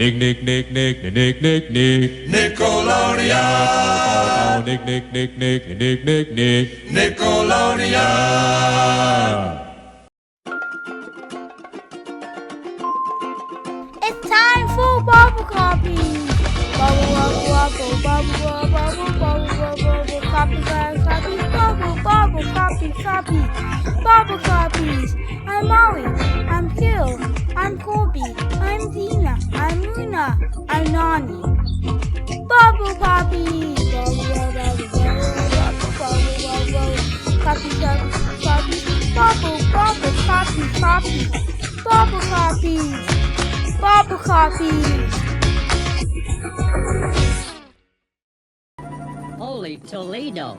Nick, Nick, Nick, Nick, Nick, Nick, Nick. Nickelodeon. Nick, Nick, Nick, Nick, Nick, Nick, Nick. Nickelodeon. It's time for bubble copy. Bubble, bubble, bubble, bubble, bubble, bubble, bubble, copy, copy, bubble, bubble, copy, copy, bubble copies. I'm Molly. I'm Phil. I'm Colby. I'm Dina. I'm Luna. I'm Nani. Bubble copies. Bubble, bubble, bubble, bubble, bubble, copy, copy, copy, bubble, bubble, copy, copy, bubble copies. Bubble copies. Holy Toledo.